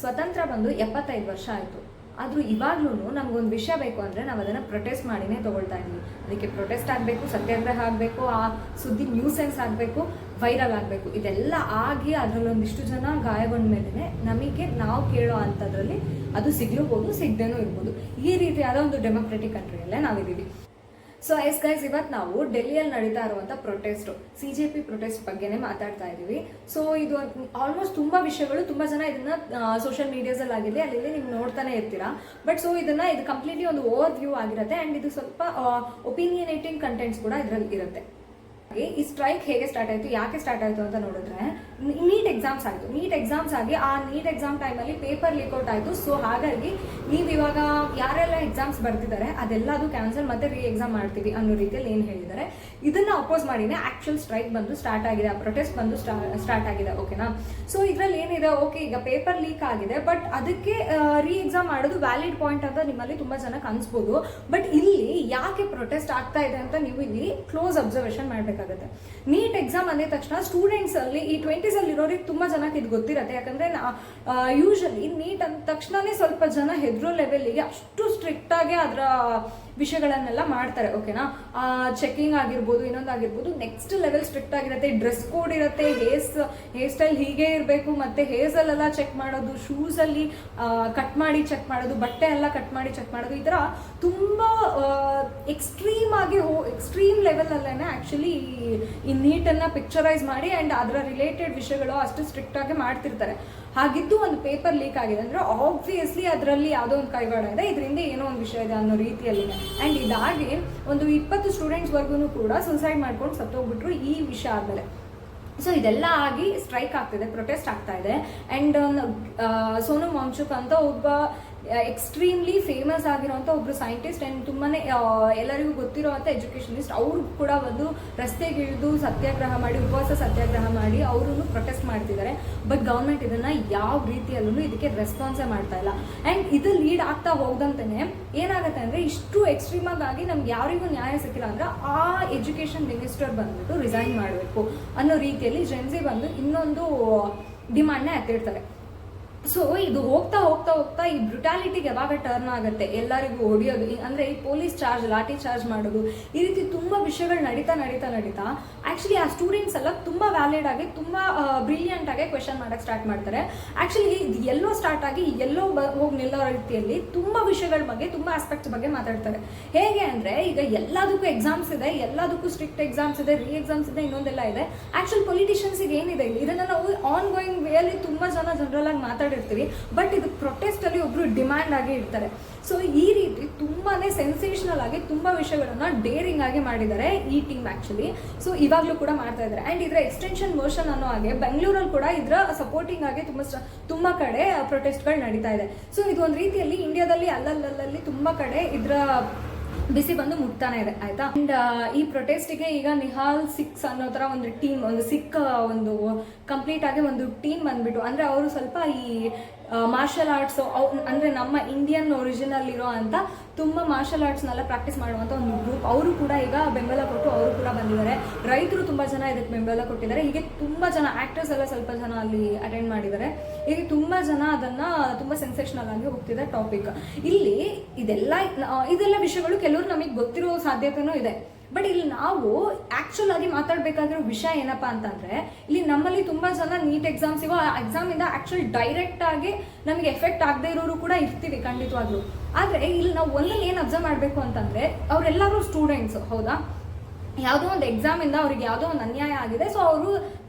ಸ್ವತಂತ್ರ ಬಂದು 75 ವರ್ಷ ಆಯಿತು. ಆದರೂ ಇವಾಗ್ಲೂ ನಮಗೊಂದು ವಿಷಯ ಬೇಕು ಅಂದರೆ ನಾವು ಅದನ್ನು ಪ್ರೊಟೆಸ್ಟ್ ಮಾಡಿನೇ ತೊಗೊಳ್ತಾ ಇದ್ದೀವಿ. ಅದಕ್ಕೆ ಪ್ರೊಟೆಸ್ಟ್ ಆಗಬೇಕು, ಸತ್ಯಾಗ್ರಹ ಆಗಬೇಕು, ಆ ಸುದ್ದಿ ನ್ಯೂಸೆನ್ಸ್ ಆಗಬೇಕು, ವೈರಲ್ ಆಗಬೇಕು. ಇದೆಲ್ಲ ಆಗಿ ಅದರಲ್ಲೊಂದಿಷ್ಟು ಜನ ಗಾಯಗೊಂಡ ಮೇಲೆ ನಮಗೆ ನಾವು ಕೇಳೋ ಅಂಥದ್ರಲ್ಲಿ ಅದು ಸಿಗ್ಲೂಬೋದು, ಸಿಗದೇನೂ ಇರ್ಬೋದು. ಈ ರೀತಿಯಾದ ಒಂದು ಡೆಮೊಕ್ರೆಟಿಕ್ ಕಂಟ್ರಿಯಲ್ಲೇ ನಾವಿದ್ದೀವಿ. ಸೊ ಎಸ್ ಗೈಸ್, ಇವತ್ತು ನಾವು ಡೆಲ್ಲಿಯಲ್ಲಿ ನಡೀತಾ ಇರುವಂಥ ಪ್ರೊಟೆಸ್ಟು CJP ಪ್ರೊಟೆಸ್ಟ್ ಬಗ್ಗೆನೇ ಮಾತಾಡ್ತಾ ಇದ್ದೀವಿ. ಸೊ ಇದು ಆಲ್ಮೋಸ್ಟ್ ತುಂಬ ವಿಷಯಗಳು, ತುಂಬ ಜನ ಇದನ್ನ ಸೋಷಿಯಲ್ ಮೀಡಿಯಾಸಲ್ಲಿ ಆಗಿರಲಿ ಅಲ್ಲಿ ನೀವು ನೋಡ್ತಾನೆ ಇರ್ತೀರಾ. ಬಟ್ ಸೊ ಇದು ಕಂಪ್ಲೀಟ್ಲಿ ಒಂದು ಓವರ್ ವ್ಯೂ ಆಗಿರುತ್ತೆ ಆ್ಯಂಡ್ ಇದು ಸ್ವಲ್ಪ ಒಪಿನಿಯನೇಟಿಂಗ್ ಕಂಟೆಂಟ್ಸ್ ಕೂಡ ಇದರಲ್ಲಿ ಇರುತ್ತೆ. ಈ ಸ್ಟ್ರೈಕ್ ಹೇಗೆ ಸ್ಟಾರ್ಟ್ ಆಯಿತು, ಯಾಕೆ ಸ್ಟಾರ್ಟ್ ಆಯಿತು ಅಂತ ನೋಡಿದ್ರೆ, ನೀಟ್ ಎಕ್ಸಾಮ್ಸ್ ಆಯಿತು. ನೀಟ್ ಎಕ್ಸಾಮ್ಸ್ ಆಗಿ ಆ ನೀಟ್ ಎಕ್ಸಾಮ್ ಟೈಮಲ್ಲಿ ಪೇಪರ್ ಲೀಕ್ಔಟ್ ಆಯಿತು. ಸೊ ಹಾಗಾಗಿ ನೀವು ಇವಾಗ ಯಾರೆಲ್ಲ ಎಕ್ಸಾಮ್ಸ್ ಬರ್ತಿದ್ದಾರೆ ಅದೆಲ್ಲದು ಕ್ಯಾನ್ಸಲ್ ಮತ್ತೆ ಎಕ್ಸಾಮ್ ಮಾಡ್ತೀವಿ ಅನ್ನೋ ರೀತಿಯಲ್ಲಿ ಏನು ಹೇಳಿದ್ದಾರೆ, ಇದನ್ನ ಅಪೋಸ್ ಮಾಡಿನೇ ಆಕ್ಚುಲ್ ಸ್ಟ್ರೈಕ್ ಬಂದು ಸ್ಟಾರ್ಟ್ ಆಗಿದೆ, ಆ ಪ್ರೊಟೆಸ್ಟ್ ಬಂದು ಸ್ಟಾರ್ಟ್ ಆಗಿದೆ. ಓಕೆನಾ? ಸೊ ಇದರಲ್ಲಿ ಏನಿದೆ, ಓಕೆ ಈಗ ಪೇಪರ್ ಲೀಕ್ ಆಗಿದೆ, ಬಟ್ ಅದಕ್ಕೆ ಎಕ್ಸಾಮ್ ಮಾಡೋದು ವ್ಯಾಲಿಡ್ ಪಾಯಿಂಟ್ ಅಂತ ನಿಮ್ಮಲ್ಲಿ ತುಂಬ ಜನಕ್ಕೆ ಅನ್ಸ್ಬೋದು. ಬಟ್ ಇಲ್ಲಿ ಯಾಕೆ ಪ್ರೊಟೆಸ್ಟ್ ಆಗ್ತಾ ಇದೆ ಅಂತ ನೀವು ಇಲ್ಲಿ ಕ್ಲೋಸ್ ಅಬ್ಸರ್ವೇಷನ್ ಮಾಡಬೇಕಾಗುತ್ತೆ. ನೀಟ್ ಎಕ್ಸಾಮ್ ಅಂದಿದ ತಕ್ಷಣ ಸ್ಟೂಡೆಂಟ್ಸ್ ಅಲ್ಲಿ ಈ 20s ಅಲ್ಲಿ ಇರೋರಿಗೆ ತುಂಬಾ ಜನಕ್ಕೆ ಇದು ಗೊತ್ತಿರುತ್ತೆ. ಯಾಕಂದ್ರೆ ಯೂಶಲಿ ನೀಟ್ ಅಂದ ತಕ್ಷಣನೇ ಸ್ವಲ್ಪ ಜನ ಹೆದರೋ ಲೆವೆಲ್ಗೆ ಅಷ್ಟು ಸ್ಟ್ರಿಕ್ಟ್ ಆಗಿ ಅದರ ವಿಷಯಗಳನ್ನೆಲ್ಲ ಮಾಡ್ತಾರೆ. ಓಕೆನಾ? ಚೆಕಿಂಗ್ ಆಗಿರ್ಬೋದು, ಇನ್ನೊಂದಾಗಿರ್ಬೋದು, ನೆಕ್ಸ್ಟ್ ಲೆವೆಲ್ ಸ್ಟ್ರಿಕ್ಟ್ ಆಗಿರುತ್ತೆ. ಡ್ರೆಸ್ ಕೋಡ್ ಇರುತ್ತೆ, ಹೇರ್ ಸ್ಟೈಲ್ ಹೀಗೆ ಇರಬೇಕು, ಮತ್ತೆ ಹೇರ್ಸಲ್ಲೆಲ್ಲ ಚೆಕ್ ಮಾಡೋದು, ಶೂಸಲ್ಲಿ ಕಟ್ ಮಾಡಿ ಚೆಕ್ ಮಾಡೋದು, ಬಟ್ಟೆ ಎಲ್ಲ ಕಟ್ ಮಾಡಿ ಚೆಕ್ ಮಾಡೋದು, ಈ ಥರ ತುಂಬ ಎಕ್ಸ್ಟ್ರೀಮ್ ಲೆವೆಲಲ್ಲೇ ಆ್ಯಕ್ಚುಲಿ ಈ ನೀಟನ್ನು ಪಿಕ್ಚರೈಸ್ ಮಾಡಿ ಆ್ಯಂಡ್ ಅದರ ರಿಲೇಟೆಡ್ ವಿಷಯಗಳು ಅಷ್ಟು ಸ್ಟ್ರಿಕ್ಟ್ ಆಗಿ ಮಾಡ್ತಿರ್ತಾರೆ. ಹಾಗಿದ್ದು ಒಂದು ಪೇಪರ್ ಲೀಕ್ ಆಗಿದೆ ಅಂದರೆ ಆಬ್ವಿಯಸ್ಲಿ ಅದರಲ್ಲಿ ಯಾವುದೋ ಒಂದು ಕೈವಾಡ ಇದೆ, ಇದರಿಂದ ಏನೋ ಒಂದು ವಿಷಯ ಇದೆ ಅನ್ನೋ ರೀತಿಯಲ್ಲಿ. ಆ್ಯಂಡ್ ಇದಾಗಿ ಒಂದು 20 ಸ್ಟೂಡೆಂಟ್ಸ್ವರೆಗೂ ಕೂಡ ಸುಸೈಡ್ ಮಾಡ್ಕೊಂಡು ಸತ್ತೋಗ್ಬಿಟ್ರು ಈ ವಿಷಯ ಆದಮೇಲೆ. ಸೊ ಇದೆಲ್ಲ ಆಗಿ ಸ್ಟ್ರೈಕ್ ಆಗ್ತಿದೆ, ಪ್ರೊಟೆಸ್ಟ್ ಆಗ್ತಾ ಇದೆ. ಆ್ಯಂಡ್ ಸೋನಮ್ ವಾಂಗ್ಚುಕ್ ಅಂತ ಒಬ್ಬ ಎಕ್ಸ್ಟ್ರೀಮ್ಲಿ ಫೇಮಸ್ ಆಗಿರೋಂಥ ಒಬ್ರು ಸೈಂಟಿಸ್ಟ್ ಆ್ಯಂಡ್ ತುಂಬಾ ಎಲ್ಲರಿಗೂ ಗೊತ್ತಿರೋವಂಥ ಎಜುಕೇಷನಿಸ್ಟ್, ಅವರು ಕೂಡ ಒಂದು ರಸ್ತೆಗೆ ಇಳಿದು ಸತ್ಯಾಗ್ರಹ ಮಾಡಿ, ಉಪವಾಸ ಸತ್ಯಾಗ್ರಹ ಮಾಡಿ ಅವರು ಪ್ರೊಟೆಸ್ಟ್ ಮಾಡ್ತಿದ್ದಾರೆ. ಬಟ್ ಗೌರ್ಮೆಂಟ್ ಇದನ್ನು ಯಾವ ರೀತಿಯಲ್ಲೂ ಇದಕ್ಕೆ ರೆಸ್ಪಾನ್ಸೇ ಮಾಡ್ತಾ ಇಲ್ಲ. ಆ್ಯಂಡ್ ಇದು ಲೀಡ್ ಆಗ್ತಾ ಹೋಗ್ದಂತೆಯೇ ಏನಾಗುತ್ತೆ ಅಂದರೆ, ಇಷ್ಟು ಎಕ್ಸ್ಟ್ರೀಮಾಗಿ ಆಗಿ ನಮ್ಗೆ ಯಾರಿಗೂ ನ್ಯಾಯ ಸಿಕ್ಕಿಲ್ಲ ಅಂದರೆ ಆ ಎಜುಕೇಷನ್ ಮಿನಿಸ್ಟರ್ ಬಂದ್ಬಿಟ್ಟು ರಿಸೈನ್ ಮಾಡಬೇಕು ಅನ್ನೋ ರೀತಿಯಲ್ಲಿ ಜೆನ್ಸಿ ಬಂದು ಇನ್ನೊಂದು ಡಿಮಾಂಡ್ನೇ ಎತ್ತಿಡ್ತಾರೆ. ಸೊ ಇದು ಹೋಗ್ತಾ ಹೋಗ್ತಾ ಹೋಗ್ತಾ ಈ ಬ್ರುಟಾಲಿಟಿಗೆ ಯಾವಾಗ ಟರ್ನ್ ಆಗುತ್ತೆ, ಎಲ್ಲರಿಗೂ ಹೊಡೆಯೋದು, ಅಂದರೆ ಈ ಪೊಲೀಸ್ ಚಾರ್ಜ್, ಲಾಠಿ ಚಾರ್ಜ್ ಮಾಡೋದು, ಈ ರೀತಿ ತುಂಬ ವಿಷಯಗಳು ನಡೀತಾ ಆ್ಯಕ್ಚುಲಿ ಆ ಸ್ಟೂಡೆಂಟ್ಸ್ ಎಲ್ಲ ತುಂಬ ವ್ಯಾಲಿಡ್ ಆಗಿ, ತುಂಬ ಬ್ರಿಲಿಯಂಟ್ ಆಗಿ ಕ್ವೆಶನ್ ಮಾಡೋಕ್ಕೆ ಸ್ಟಾರ್ಟ್ ಮಾಡ್ತಾರೆ. ಆ್ಯಕ್ಚುಲಿ ಇದು ಎಲ್ಲೋ ಸ್ಟಾರ್ಟ್ ಆಗಿ ಎಲ್ಲೋ ಹೋಗಿ ನಿಲ್ಲೋ ರೀತಿಯಲ್ಲಿ ತುಂಬ ವಿಷಯಗಳ ಬಗ್ಗೆ, ತುಂಬ ಆಸ್ಪೆಕ್ಟ್ಸ್ ಬಗ್ಗೆ ಮಾತಾಡ್ತಾರೆ. ಹೇಗೆ ಅಂದರೆ, ಈಗ ಎಲ್ಲದಕ್ಕೂ ಎಕ್ಸಾಮ್ಸ್ ಇದೆ, ಎಲ್ಲದಕ್ಕೂ ಸ್ಟ್ರಿಕ್ಟ್ ಎಕ್ಸಾಮ್ಸ್ ಇದೆ, ಎಕ್ಸಾಮ್ಸ್ ಇದೆ, ಇನ್ನೊಂದೆಲ್ಲ ಇದೆ. ಆ್ಯಕ್ಚುಲಿ ಪೊಲಿಟಿಷಿಯನ್ಸಿಗೆ ಏನಿದೆ, ಇದನ್ನು ನಾವು ಆನ್ ಗೋಯಿಂಗ್ ವೇಯಲ್ಲಿ ತುಂಬ ಜನರಲ್ ಆಗಿ ಮಾತಾಡಿರ್ತೀವಿ. ಬಟ್ ಇದು ಪ್ರೊಟೆಸ್ಟ್ ಅಲ್ಲಿ ಒಬ್ರು ಡಿಮ್ಯಾಂಡ್ ಆಗಿ ಇರ್ತಾರೆ. ಸೊ ಈ ರೀತಿ ತುಂಬಾನೇ ಸೆನ್ಸೇಷನಲ್ ಆಗಿ ತುಂಬಾ ವಿಷಯಗಳನ್ನ ಡೇರಿಂಗ್ ಆಗಿ ಮಾಡಿದ್ದಾರೆ ಈ ಟೀಮ್ ಆಕ್ಚುಲಿ. ಸೊ ಇವಾಗಲೂ ಕೂಡ ಮಾಡ್ತಾ ಇದ್ದಾರೆ. ಅಂಡ್ ಇದರ ಎಕ್ಸ್ಟೆನ್ಷನ್ ವರ್ಷನ್ ಅನ್ನೋ ಹಾಗೆ ಬೆಂಗಳೂರಲ್ಲಿ ಕೂಡ ಇದರ ಸಪೋರ್ಟಿಂಗ್ ಆಗಿ ತುಂಬಾ ಕಡೆ ಪ್ರೊಟೆಸ್ಟ್ಗಳು ನಡೀತಾ ಇದೆ. ಸೊ ಇದು ಒಂದು ರೀತಿಯಲ್ಲಿ ಇಂಡಿಯಾದಲ್ಲಿ ಅಲ್ಲಲ್ಲಿ ತುಂಬಾ ಕಡೆ ಇದರ ಬಿಸಿ ಬಂದು ಮುಟ್ತಾನೆ ಇದೆ. ಆಯ್ತಾ? ಅಂಡ್ ಈ ಪ್ರೊಟೆಸ್ಟಿಗೆ ಈಗ ನಿಹಾಲ್ ಸಿಕ್ಸ್ ಅನ್ನೋ ಥರ ಒಂದು ಟೀಮ್, ಒಂದು ಸಿಕ್ ಒಂದು ಕಂಪ್ಲೀಟ್ ಆಗಿ ಒಂದು ಟೀಮ್ ಬಂದ್ಬಿಟ್ಟು, ಅಂದರೆ ಅವರು ಸ್ವಲ್ಪ ಈ ಮಾರ್ಷಲ್ ಆರ್ಟ್ಸ್, ಅಂದರೆ ನಮ್ಮ ಇಂಡಿಯನ್ ಒರಿಜಿನಲ್ ಇರೋ ಅಂತ ತುಂಬ ಮಾರ್ಷಲ್ ಆರ್ಟ್ಸ್ನೆಲ್ಲ ಪ್ರಾಕ್ಟೀಸ್ ಮಾಡುವಂಥ ಒಂದು ಗ್ರೂಪ್, ಅವರು ಕೂಡ ಈಗ ಬೆಂಬಲ ಕೊಟ್ಟು ಅವರು ಕೂಡ ಬಂದಿದ್ದಾರೆ. ರೈತರು ತುಂಬ ಜನ ಇದಕ್ಕೆ ಬೆಂಬಲ ಕೊಟ್ಟಿದ್ದಾರೆ. ಹೀಗೆ ತುಂಬ ಜನ ಆ್ಯಕ್ಟರ್ಸ್ ಎಲ್ಲ ಸ್ವಲ್ಪ ಜನ ಅಲ್ಲಿ ಅಟೆಂಡ್ ಮಾಡಿದ್ದಾರೆ. ಹೀಗೆ ತುಂಬ ಜನ ಅದನ್ನು ತುಂಬ ಸೆನ್ಸೇಷನಲ್ ಆಗಿ ಹೋಗ್ತಿದೆ ಟಾಪಿಕ್. ಇಲ್ಲಿ ಇದೆಲ್ಲ ವಿಷಯಗಳು ಕೆಲವರು ನಮಗೆ ಗೊತ್ತಿರೋ ಸಾಧ್ಯತೆನೂ ಇದೆ. ಬಟ್ ಇಲ್ಲಿ ನಾವು ಆ್ಯಕ್ಚುಲ್ ಆಗಿ ಮಾತಾಡಬೇಕಾಗಿರೋ ವಿಷಯ ಏನಪ್ಪ ಅಂತಂದರೆ, ಇಲ್ಲಿ ನಮ್ಮಲ್ಲಿ ತುಂಬ ಜನ ನೀಟ್ ಎಕ್ಸಾಮ್ಸ್ ಇವ, ಆ ಎಕ್ಸಾಮಿಂದ ಆ್ಯಕ್ಚುಲ್ ಡೈರೆಕ್ಟ್ ಆಗಿ ನಮಗೆ ಎಫೆಕ್ಟ್ ಆಗದೆ ಇರೋರು ಕೂಡ ಇರ್ತೀವಿ ಖಂಡಿತವಾಗ್ಲೂ. ಆದರೆ ಇಲ್ಲಿ ನಾವು ಒಂದನ್ನು ಏನು ಅಬ್ಸರ್ವ್ ಮಾಡಬೇಕು ಅಂತಂದರೆ, ಅವರೆಲ್ಲರೂ ಸ್ಟೂಡೆಂಟ್ಸು, ಹೌದಾ? ಯಾವುದೋ ಒಂದು ಎಕ್ಸಾಮಿಂದ ಅವ್ರಿಗೆ ಯಾವುದೋ ಒಂದು ಅನ್ಯಾಯ ಆಗಿದೆ. ಸೊ ಅವರು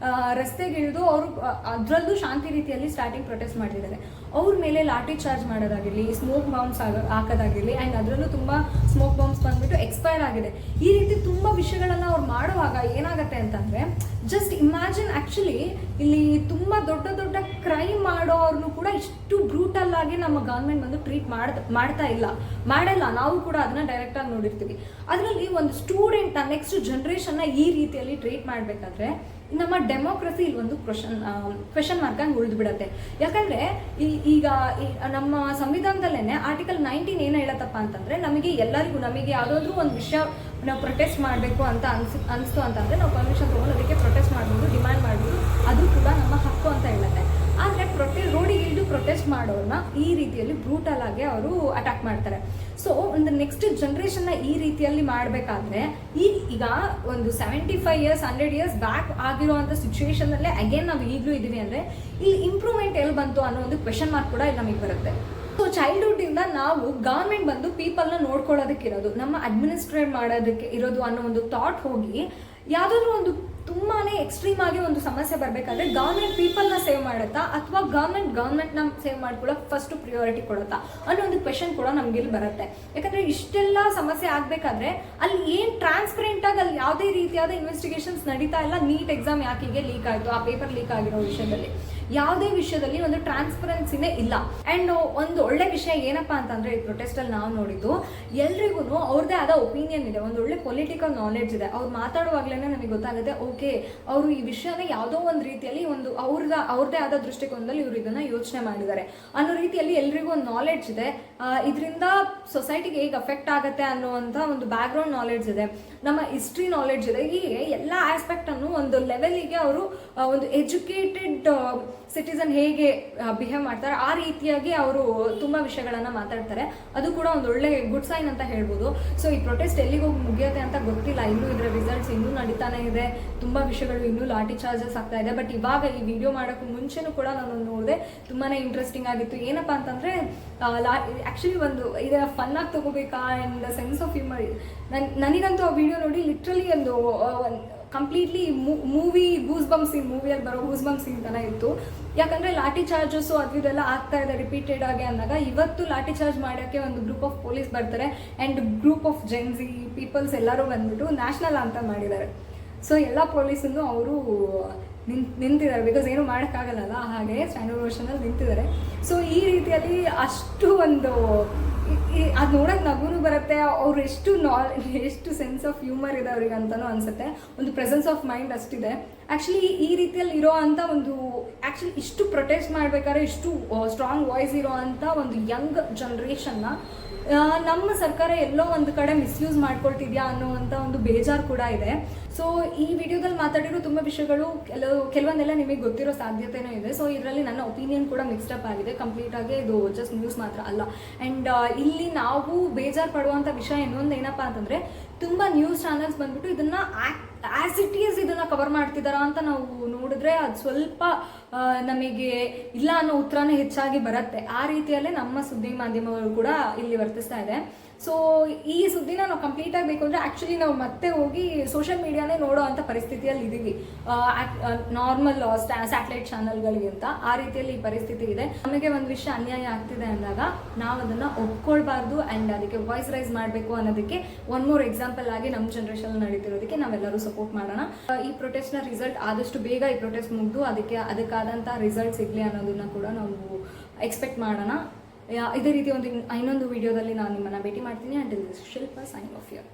ರಸ್ತೆಗೆ ಇಳಿದು ಅವರು ಅದರಲ್ಲೂ ಶಾಂತಿ ರೀತಿಯಲ್ಲಿ ಸ್ಟಾರ್ಟಿಂಗ್ ಪ್ರೊಟೆಸ್ಟ್ ಮಾಡ್ತಿದ್ದಾರೆ. ಅವ್ರ ಮೇಲೆ ಲಾಠಿ ಚಾರ್ಜ್ ಮಾಡೋದಾಗಿರಲಿ, ಸ್ಮೋಕ್ ಬಾಂಬ್ಸ್ ಹಾಕೋದಾಗಿರಲಿ, ಆ್ಯಂಡ್ ಅದರಲ್ಲೂ ತುಂಬ ಸ್ಮೋಕ್ ಬಾಂಬ್ಸ್ ಬಂದ್ಬಿಟ್ಟು ಎಕ್ಸ್ಪೈರ್ ಆಗಿದೆ. ಈ ರೀತಿ ತುಂಬ ವಿಷಯಗಳನ್ನು ಅವ್ರು ಮಾಡುವಾಗ ಏನಾಗುತ್ತೆ ಅಂತಂದರೆ, ಜಸ್ಟ್ ಇಮ್ಯಾಜಿನ್, ಆ್ಯಕ್ಚುಲಿ ಇಲ್ಲಿ ತುಂಬ ದೊಡ್ಡ ಕ್ರೈಮ್ ಮಾಡೋರ್ನು ಕೂಡ ಇಷ್ಟು ಬ್ರೂಟಲ್ ಆಗಿ ನಮ್ಮ ಗೌರ್ಮೆಂಟ್ ಬಂದು ಟ್ರೀಟ್ ಮಾಡಲ್ಲ. ನಾವು ಕೂಡ ಅದನ್ನ ಡೈರೆಕ್ಟ್ ಆಗಿ ನೋಡಿರ್ತೀವಿ. ಅದರಲ್ಲಿ ಒಂದು ಸ್ಟೂಡೆಂಟ್ ನೆಕ್ಸ್ಟ್ ಜನರೇಷನ್ನ ಈ ರೀತಿಯಲ್ಲಿ ಟ್ರೀಟ್ ಮಾಡಬೇಕಾದ್ರೆ ನಮ್ಮ ಡೆಮೋಕ್ರಸಿ ಇಲ್ಲಿ ಒಂದು ಕ್ವೆಶನ್ ಮಾರ್ಕ್ ಆಗಿ ಉಳಿದು ಬಿಡುತ್ತೆ. ಯಾಕಂದ್ರೆ ಈಗ ನಮ್ಮ ಸಂವಿಧಾನದಲ್ಲೇನೆ ಆರ್ಟಿಕಲ್ 19 ಏನು ಹೇಳತ್ತಪ್ಪ ಅಂತಂದ್ರೆ, ನಮಗೆ ಯಾವುದಾದ್ರೂ ಒಂದು ವಿಷಯ ನಾವು ಪ್ರೊಟೆಸ್ಟ್ ಮಾಡಬೇಕು ಅಂತ ಅನಿಸ್ತು ಅಂತಂದ್ರೆ ನಾವು ಪರ್ಮಿಷನ್ ತಗೊಂಡು ಅದಕ್ಕೆ ಪ್ರೊಟೆಸ್ಟ್ ಮಾಡ್ಬೋದು, ಡಿಮ್ಯಾಂಡ್ ಮಾಡ್ಬೋದು, ಅದು ಕೂಡ ನಮ್ಮ ಹಕ್ಕು ಅಂತ ಹೇಳುತ್ತೆ. ಆದರೆ ರೋಡಿಗೆ ಇಳಿದು ಪ್ರೊಟೆಸ್ಟ್ ಮಾಡೋರನ್ನ ಈ ರೀತಿಯಲ್ಲಿ ಬ್ರೂಟಲ್ ಆಗಿ ಅವರು ಅಟ್ಯಾಕ್ ಮಾಡ್ತಾರೆ. ಸೊ ಒಂದು ನೆಕ್ಸ್ಟ್ ಜನ್ರೇಷನ್ನ ಈ ರೀತಿಯಲ್ಲಿ ಮಾಡಬೇಕಾದ್ರೆ ಈಗ ಒಂದು 75 years 100 years ಬ್ಯಾಕ್ ಆಗಿರುವಂಥ ಸಿಚುವೇಶನಲ್ಲೇ ಅಗೇನ್ ನಾವು ಈಗಲೂ ಇದ್ದೀವಿ ಅಂದರೆ ಇಲ್ಲಿ ಇಂಪ್ರೂವ್ಮೆಂಟ್ ಎಲ್ಲಿ ಬಂತು ಅನ್ನೋ ಒಂದು ಕ್ವೆಶನ್ ಮಾರ್ಕ್ ಕೂಡ ಇಲ್ಲಿ ನಮಗೆ ಬರುತ್ತೆ. ಸೊ ಚೈಲ್ಡ್ಹುಡ್ಡಿಂದ ನಾವು ಗೌರ್ಮೆಂಟ್ ಬಂದು ಪೀಪಲ್ನ ನೋಡ್ಕೊಳ್ಳೋದಕ್ಕಿರೋದು, ನಮ್ಮ ಅಡ್ಮಿನಿಸ್ಟ್ರೇಟ್ ಮಾಡೋದಕ್ಕೆ ಇರೋದು ಅನ್ನೋ ಒಂದು ಥಾಟ್ ಹೋಗಿ ಯಾವುದಾದ್ರೂ ಒಂದು ತುಂಬಾ ಎಕ್ಸ್ಟ್ರೀಮ್ ಆಗಿ ಒಂದು ಸಮಸ್ಯೆ ಬರಬೇಕಾದ್ರೆ ಗೌರ್ಮೆಂಟ್ ಪೀಪಲ್ನ ಸೇವ್ ಮಾಡುತ್ತಾ ಅಥವಾ ಗೌರ್ಮೆಂಟ್ನ ಸೇವ್ ಮಾಡ್ಕೊಳ್ಳೋಕೆ ಫಸ್ಟ್ ಪ್ರಿಯಾರಿಟಿ ಕೊಡುತ್ತಾ ಅನ್ನೋ ಒಂದು ಕ್ವೆಶನ್ ಕೂಡ ನಮ್ಗೆ ಇಲ್ಲಿ ಬರುತ್ತೆ. ಯಾಕಂದರೆ ಇಷ್ಟೆಲ್ಲ ಸಮಸ್ಯೆ ಆಗಬೇಕಾದ್ರೆ ಅಲ್ಲಿ ಏನು ಟ್ರಾನ್ಸ್ಪರೆಂಟಾಗಿ ಅಲ್ಲಿ ಯಾವುದೇ ರೀತಿಯಾದ ಇನ್ವೆಸ್ಟಿಗೇಷನ್ಸ್ ನಡೀತಾ ಇಲ್ಲ. ನೀಟ್ ಎಕ್ಸಾಮ್ ಯಾಕೆ ಲೀಕ್ ಆಯಿತು, ಆ ಪೇಪರ್ ಲೀಕ್ ಆಗಿರೋ ವಿಷಯದಲ್ಲಿ ಯಾವುದೇ ವಿಷಯದಲ್ಲಿ ಒಂದು ಟ್ರಾನ್ಸ್ಪರೆನ್ಸಿನೇ ಇಲ್ಲ. ಆ್ಯಂಡ್ ಒಂದು ಒಳ್ಳೆ ವಿಷಯ ಏನಪ್ಪ ಅಂತಂದರೆ ಈ ಪ್ರೊಟೆಸ್ಟಲ್ಲಿ ನಾವು ನೋಡಿದ್ದು ಎಲ್ರಿಗೂ ಅವ್ರದ್ದೇ ಆದ ಒಪಿನಿಯನ್ ಇದೆ, ಒಂದು ಒಳ್ಳೆ ಪೊಲಿಟಿಕಲ್ ನಾಲೆಡ್ಜ್ ಇದೆ. ಅವ್ರು ಮಾತಾಡುವಾಗಲೇ ನಮಗೆ ಗೊತ್ತಾಗುತ್ತೆ ಓಕೆ ಅವರು ಈ ವಿಷಯನ ಯಾವುದೋ ಒಂದು ರೀತಿಯಲ್ಲಿ ಒಂದು ಅವ್ರದ್ದೇ ಆದ ದೃಷ್ಟಿಕೋನದಲ್ಲಿ ಇವರು ಇದನ್ನು ಯೋಚನೆ ಮಾಡಿದ್ದಾರೆ ಅನ್ನೋ ರೀತಿಯಲ್ಲಿ ಎಲ್ರಿಗೂ ಒಂದು ನಾಲೆಡ್ಜ್ ಇದೆ. ಇದರಿಂದ ಸೊಸೈಟಿಗೆ ಹೇಗೆ ಅಫೆಕ್ಟ್ ಆಗುತ್ತೆ ಅನ್ನುವಂಥ ಒಂದು ಬ್ಯಾಕ್ಗ್ರೌಂಡ್ ನಾಲೆಡ್ಜ್ ಇದೆ, ನಮ್ಮ ಹಿಸ್ಟ್ರಿ ನಾಲೆಡ್ಜ್ ಇದೆ. ಹೀಗೆ ಎಲ್ಲ ಆಸ್ಪೆಕ್ಟನ್ನು ಒಂದು ಲೆವೆಲಿಗೆ ಅವರು ಒಂದು ಎಜುಕೇಟೆಡ್ ಸಿಟಿಸನ್ ಹೇಗೆ ಬಿಹೇವ್ ಮಾಡ್ತಾರೆ ಆ ರೀತಿಯಾಗಿ ಅವರು ತುಂಬ ವಿಷಯಗಳನ್ನು ಮಾತಾಡ್ತಾರೆ. ಅದು ಕೂಡ ಒಂದು ಒಳ್ಳೆ ಗುಡ್ ಸೈನ್ ಅಂತ ಹೇಳ್ಬೋದು. ಸೊ ಈ ಪ್ರೊಟೆಸ್ಟ್ ಎಲ್ಲಿಗೆ ಹೋಗಿ ಮುಗಿಯುತ್ತೆ ಅಂತ ಗೊತ್ತಿಲ್ಲ, ಇನ್ನೂ ಇದರ ರಿಸಲ್ಟ್ಸ್ ಇನ್ನೂ ನಡೀತಾನೆ ಇದೆ, ತುಂಬ ವಿಷಯಗಳು ಇನ್ನೂ ಲಾಠಿ ಚಾರ್ಜಸ್ ಆಗ್ತಾ ಇದೆ. ಬಟ್ ಇವಾಗ ಈ ವಿಡಿಯೋ ಮಾಡೋಕ್ಕೂ ಮುಂಚೆನೂ ಕೂಡ ನಾನು ನೋಡಿದೆ, ತುಂಬಾ ಇಂಟ್ರೆಸ್ಟಿಂಗ್ ಆಗಿತ್ತು. ಏನಪ್ಪ ಅಂತಂದರೆ ಆ್ಯಕ್ಚುಲಿ ಒಂದು ಇದನ್ನು ಫನ್ನಾಗಿ ತೊಗೋಬೇಕಾ ಆ್ಯಂಡ್ ಸೆನ್ಸ್ ಆಫ್ ಹ್ಯೂಮರ್, ನನಗಂತೂ ಆ ವಿಡಿಯೋ ನೋಡಿ ಲಿಟ್ರಲಿ ಒಂದು completely movie goose bump scene, ಮೂವಿಯಲ್ಲಿ ಬರೋ ಗೂಸ್ ಬಂಪ್ ಸೀನ್ ಥರ ಇತ್ತು. ಯಾಕಂದರೆ ಲಾಠಿ ಚಾರ್ಜಸ್ಸು ಅದು ಇದೆಲ್ಲ ಆಗ್ತಾ ಇದೆ ರಿಪೀಟೆಡ್ ಆಗಿ ಅಂದಾಗ ಇವತ್ತು ಲಾಠಿ ಚಾರ್ಜ್ ಮಾಡೋಕ್ಕೆ ಒಂದು ಗ್ರೂಪ್ ಆಫ್ ಪೊಲೀಸ್ ಬರ್ತಾರೆ and group of Gen Z peoples ಎಲ್ಲರೂ ಬಂದ್ಬಿಟ್ಟು ನ್ಯಾಷನಲ್ ಅಂತ ಮಾಡಿದ್ದಾರೆ. ಸೊ ಎಲ್ಲ ಪೊಲೀಸನ್ನು ಅವರು ನಿಂತಿದ್ದಾರೆ, ಬಿಕಾಸ್ ಏನು ಮಾಡೋಕ್ಕಾಗಲ್ಲ, ಹಾಗೆ ಸ್ಟ್ಯಾಂಡರ್ಡ್ ವರ್ಷನಲ್ಲಿ ನಿಂತಿದ್ದಾರೆ. ಸೊ ಈ ರೀತಿಯಲ್ಲಿ ಅಷ್ಟು ಒಂದು ಅದು ನೋಡೋಕೆ ನಗುನು ಬರುತ್ತೆ, ಅವ್ರು ಎಷ್ಟು ಸೆನ್ಸ್ ಆಫ್ ಹ್ಯೂಮರ್ ಇದೆ ಅವ್ರಿಗೆ ಅಂತಲೂ ಅನಿಸುತ್ತೆ. ಒಂದು ಪ್ರೆಸೆನ್ಸ್ ಆಫ್ ಮೈಂಡ್ ಅಷ್ಟಿದೆ. ಆ್ಯಕ್ಚುಲಿ ಈ ರೀತಿಯಲ್ಲಿ ಇರೋ ಅಂಥ ಒಂದು ಆ್ಯಕ್ಚುಲಿ ಇಷ್ಟು ಪ್ರೊಟೆಸ್ಟ್ ಮಾಡಬೇಕಾದ್ರೆ ಇಷ್ಟು ಸ್ಟ್ರಾಂಗ್ ವಾಯ್ಸ್ ಇರೋ ಅಂಥ ಒಂದು ಯಂಗ್ ಜನ್ರೇಷನ್ನ ನಮ್ಮ ಸರ್ಕಾರ ಎಲ್ಲೋ ಒಂದು ಕಡೆ ಮಿಸ್ಯೂಸ್ ಮಾಡ್ಕೊಳ್ತಿದ್ಯಾ ಅನ್ನೋವಂಥ ಒಂದು ಬೇಜಾರು ಕೂಡ ಇದೆ. ಸೊ ಈ ವಿಡಿಯೋದಲ್ಲಿ ಮಾತಾಡಿರೋ ತುಂಬ ವಿಷಯಗಳು ಕೆಲವೊಂದೆಲ್ಲ ನಿಮಗೆ ಗೊತ್ತಿರೋ ಸಾಧ್ಯತೆಯೂ ಇದೆ. ಸೊ ಇದರಲ್ಲಿ ನನ್ನ ಒಪಿನಿಯನ್ ಕೂಡ ಮಿಕ್ಸ್ಡಪ್ ಆಗಿದೆ, ಕಂಪ್ಲೀಟಾಗಿ ಇದು ಜಸ್ಟ್ ನ್ಯೂಸ್ ಮಾತ್ರ ಅಲ್ಲ. ಆ್ಯಂಡ್ ಇಲ್ಲಿ ನಾವು ಬೇಜಾರು ಪಡುವಂಥ ವಿಷಯ ಇನ್ನೊಂದು ಏನಪ್ಪ ಅಂತಂದರೆ ತುಂಬ ನ್ಯೂಸ್ ಚಾನಲ್ಸ್ ಬಂದ್ಬಿಟ್ಟು ಇದನ್ನು ಆ್ಯಸ್ ಇಟ್ ಈಸ್ ಇದನ್ನು ಕವರ್ ಮಾಡ್ತಿದ್ದಾರಾ ಅಂತ ನಾವು ನೋಡಿದ್ರೆ ಅದು ಸ್ವಲ್ಪ ನಮಗೆ ಇಲ್ಲ ಅನ್ನೋ ಉತ್ತರನೇ ಹೆಚ್ಚಾಗಿ ಬರುತ್ತೆ. ಆ ರೀತಿಯಲ್ಲೇ ನಮ್ಮ ಸುದ್ದಿ ಮಾಧ್ಯಮಗಳು ಕೂಡ ಇಲ್ಲಿ ವರ್ತಿಸ್ತಾ ಇದೆ. ಸೊ ಈ ಸುದ್ದಿನ ನಾವು ಕಂಪ್ಲೀಟ್ ಆಗಬೇಕು ಅಂದರೆ ಆ್ಯಕ್ಚುಲಿ ನಾವು ಮತ್ತೆ ಹೋಗಿ ಸೋಷಿಯಲ್ ಮೀಡಿಯಾನೇ ನೋಡೋ ಅಂಥ ಪರಿಸ್ಥಿತಿಯಲ್ಲಿ ಇದ್ದೀವಿ, ನಾರ್ಮಲ್ ಸ್ಯಾಟಲೈಟ್ ಚಾನಲ್ಗಳಿಗಿಂತ. ಆ ರೀತಿಯಲ್ಲಿ ಈ ಪರಿಸ್ಥಿತಿ ಇದೆ. ನಮಗೆ ಒಂದು ವಿಷಯ ಅನ್ಯಾಯ ಆಗ್ತಿದೆ ಅಂದಾಗ ನಾವು ಅದನ್ನು ಒಪ್ಕೊಳ್ಬಾರ್ದು ಆ್ಯಂಡ್ ಅದಕ್ಕೆ ವಾಯ್ಸ್ ರೈಸ್ ಮಾಡಬೇಕು ಅನ್ನೋದಕ್ಕೆ ಒನ್ ಮೋರ್ ಎಕ್ಸಾಂಪಲ್ ಆಗಿ ನಮ್ಮ ಜನ್ರೇಷನ್ ನಡೀತಿರೋದಕ್ಕೆ ನಾವೆಲ್ಲರೂ ಸಪೋರ್ಟ್ ಮಾಡೋಣ. ಈ ಪ್ರೊಟೆಸ್ಟ್ನ ರಿಸಲ್ಟ್ ಆದಷ್ಟು ಬೇಗ ಈ ಪ್ರೊಟೆಸ್ಟ್ ಮುಗಿದು ಅದಕ್ಕಾದಂಥ ರಿಸಲ್ಟ್ ಸಿಗಲಿ ಅನ್ನೋದನ್ನು ಕೂಡ ನಾವು ಎಕ್ಸ್ಪೆಕ್ಟ್ ಮಾಡೋಣ. ಇದೇ ರೀತಿ ಇನ್ನೊಂದು ವಿಡಿಯೋದಲ್ಲಿ ನಾನು ನಿಮ್ಮನ್ನು ಭೇಟಿ ಮಾಡ್ತೀನಿ. Until this Shilpa signing off here.